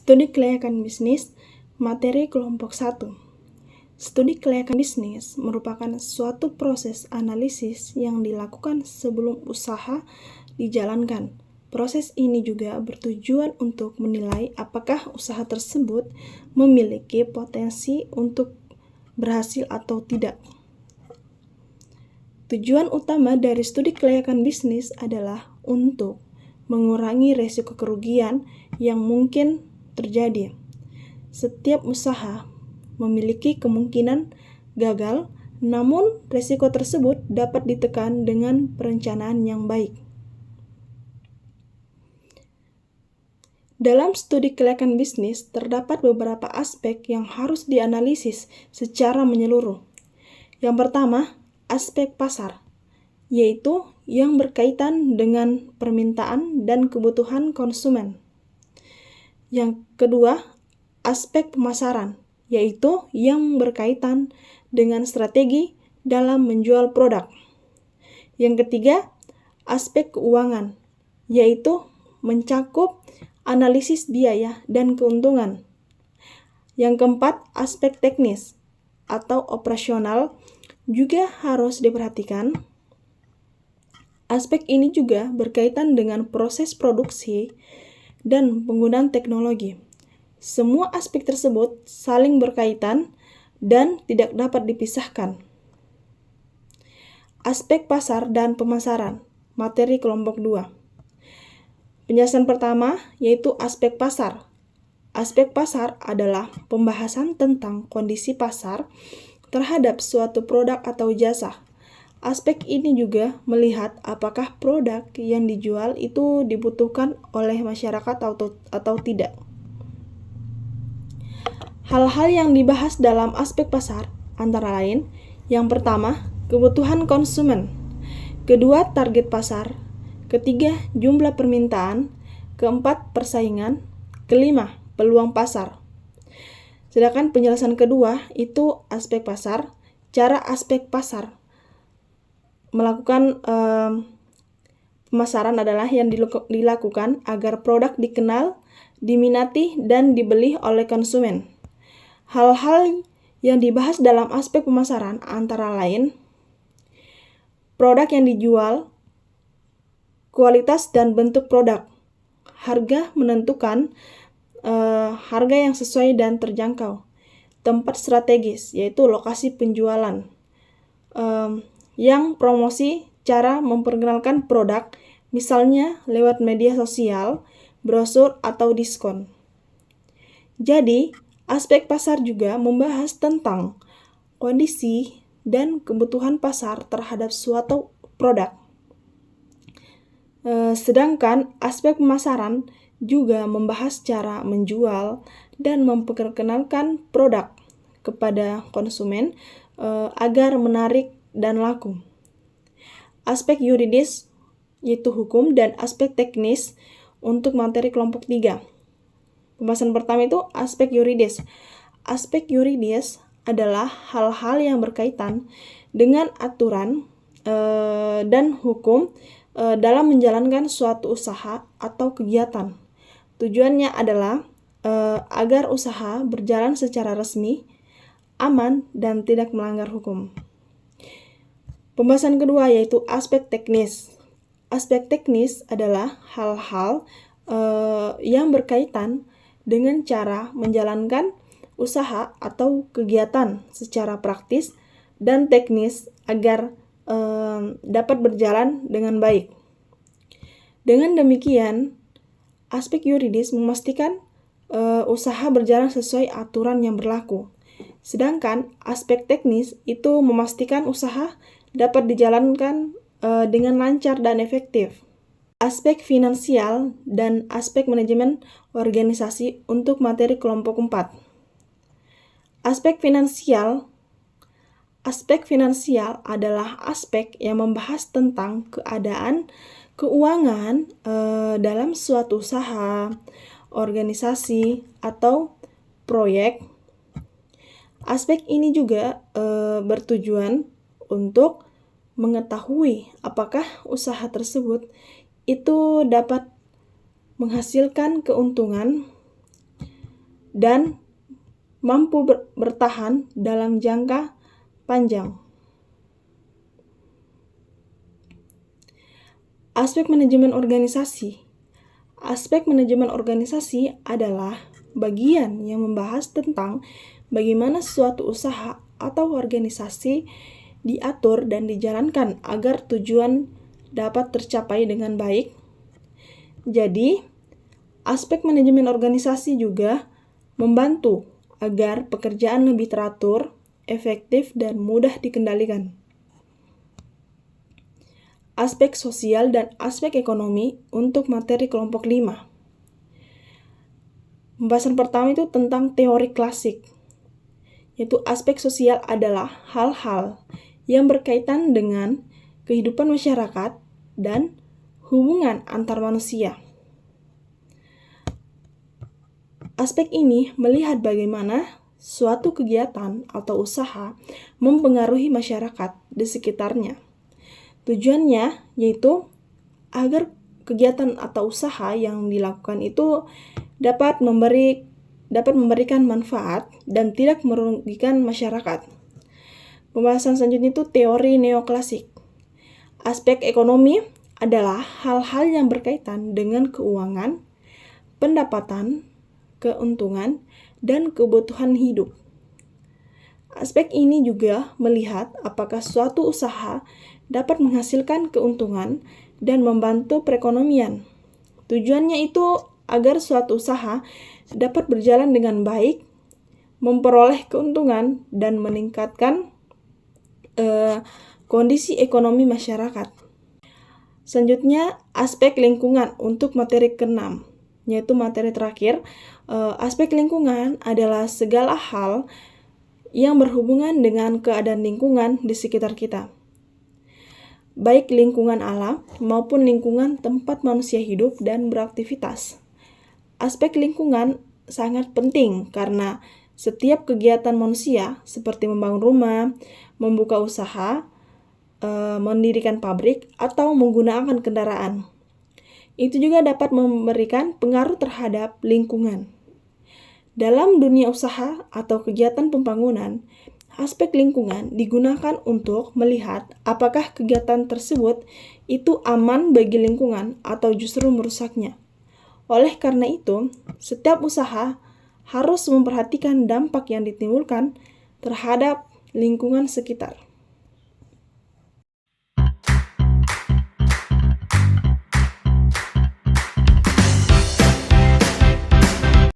Studi kelayakan bisnis, materi kelompok 1. Studi kelayakan bisnis merupakan suatu proses analisis yang dilakukan sebelum usaha dijalankan. Proses ini juga bertujuan untuk menilai apakah usaha tersebut memiliki potensi untuk berhasil atau tidak. Tujuan utama dari studi kelayakan bisnis adalah untuk mengurangi risiko kerugian yang mungkin terjadi. Setiap usaha memiliki kemungkinan gagal, namun risiko tersebut dapat ditekan dengan perencanaan yang baik. Dalam studi kelayakan bisnis, terdapat beberapa aspek yang harus dianalisis secara menyeluruh. Yang pertama, aspek pasar, yaitu yang berkaitan dengan permintaan dan kebutuhan konsumen. Yang kedua, aspek pemasaran, yaitu yang berkaitan dengan strategi dalam menjual produk. Yang ketiga, aspek keuangan, yaitu mencakup analisis biaya dan keuntungan. Yang keempat, aspek teknis atau operasional juga harus diperhatikan. Aspek ini juga berkaitan dengan proses produksi dan penggunaan teknologi. Semua aspek tersebut saling berkaitan dan tidak dapat dipisahkan. Aspek pasar dan pemasaran, materi kelompok 2. Penjelasan pertama yaitu aspek pasar. Aspek pasar adalah pembahasan tentang kondisi pasar terhadap suatu produk atau jasa. Aspek ini juga melihat apakah produk yang dijual itu dibutuhkan oleh masyarakat atau tidak. Hal-hal yang dibahas dalam aspek pasar antara lain, yang pertama, kebutuhan konsumen. Kedua, target pasar. Ketiga, jumlah permintaan. Keempat, persaingan. Kelima, peluang pasar. Sedangkan penjelasan kedua itu aspek pasar, cara aspek pasar melakukan pemasaran adalah yang dilakukan agar produk dikenal, diminati, dan dibeli oleh konsumen. Hal-hal yang dibahas dalam aspek pemasaran antara lain produk yang dijual, kualitas dan bentuk produk, harga menentukan harga yang sesuai dan terjangkau, tempat strategis yaitu lokasi penjualan, yang promosi cara memperkenalkan produk, misalnya lewat media sosial, brosur, atau diskon. Jadi, aspek pasar juga membahas tentang kondisi dan kebutuhan pasar terhadap suatu produk. Sedangkan aspek pemasaran juga membahas cara menjual dan memperkenalkan produk kepada konsumen agar menarik dan laku. Aspek yuridis yaitu hukum dan aspek teknis untuk materi kelompok 3. Pembahasan pertama itu aspek yuridis. Aspek yuridis adalah hal-hal yang berkaitan dengan aturan dan hukum dalam menjalankan suatu usaha atau kegiatan. Tujuannya adalah agar usaha berjalan secara resmi, aman, dan tidak melanggar hukum. Pembahasan kedua yaitu aspek teknis. Aspek teknis adalah hal-hal yang berkaitan dengan cara menjalankan usaha atau kegiatan secara praktis dan teknis agar dapat berjalan dengan baik. Dengan demikian, aspek yuridis memastikan usaha berjalan sesuai aturan yang berlaku. Sedangkan aspek teknis itu memastikan usaha dapat dijalankan dengan lancar dan efektif. Aspek finansial dan aspek manajemen organisasi untuk materi kelompok 4. Aspek finansial Aspek finansial adalah aspek yang membahas tentang keadaan keuangan dalam suatu usaha, organisasi, atau proyek. Aspek ini juga bertujuan untuk mengetahui apakah usaha tersebut itu dapat menghasilkan keuntungan dan mampu bertahan dalam jangka panjang. Aspek manajemen organisasi. Aspek manajemen organisasi adalah bagian yang membahas tentang bagaimana suatu usaha atau organisasi diatur dan dijalankan agar tujuan dapat tercapai dengan baik. Jadi, aspek manajemen organisasi juga membantu agar pekerjaan lebih teratur, efektif, dan mudah dikendalikan. Aspek sosial dan aspek ekonomi untuk materi kelompok 5. Pembahasan pertama itu tentang teori klasik, yaitu aspek sosial adalah hal-hal yang berkaitan dengan kehidupan masyarakat dan hubungan antar manusia. Aspek ini melihat bagaimana suatu kegiatan atau usaha mempengaruhi masyarakat di sekitarnya. Tujuannya yaitu agar kegiatan atau usaha yang dilakukan itu dapat memberikan manfaat dan tidak merugikan masyarakat. Pembahasan selanjutnya itu teori neoklasik. Aspek ekonomi adalah hal-hal yang berkaitan dengan keuangan, pendapatan, keuntungan, dan kebutuhan hidup. Aspek ini juga melihat apakah suatu usaha dapat menghasilkan keuntungan dan membantu perekonomian. Tujuannya itu agar suatu usaha dapat berjalan dengan baik, memperoleh keuntungan, dan meningkatkan kondisi ekonomi masyarakat. Selanjutnya, aspek lingkungan untuk materi ke-6, yaitu materi terakhir. Aspek lingkungan adalah segala hal yang berhubungan dengan keadaan lingkungan di sekitar kita, baik lingkungan alam maupun lingkungan tempat manusia hidup dan beraktivitas. Aspek lingkungan sangat penting karena setiap kegiatan manusia seperti membangun rumah, membuka usaha, mendirikan pabrik, atau menggunakan kendaraan, itu juga dapat memberikan pengaruh terhadap lingkungan. Dalam dunia usaha atau kegiatan pembangunan, aspek lingkungan digunakan untuk melihat apakah kegiatan tersebut itu aman bagi lingkungan atau justru merusaknya. Oleh karena itu, setiap usaha harus memperhatikan dampak yang ditimbulkan terhadap lingkungan sekitar.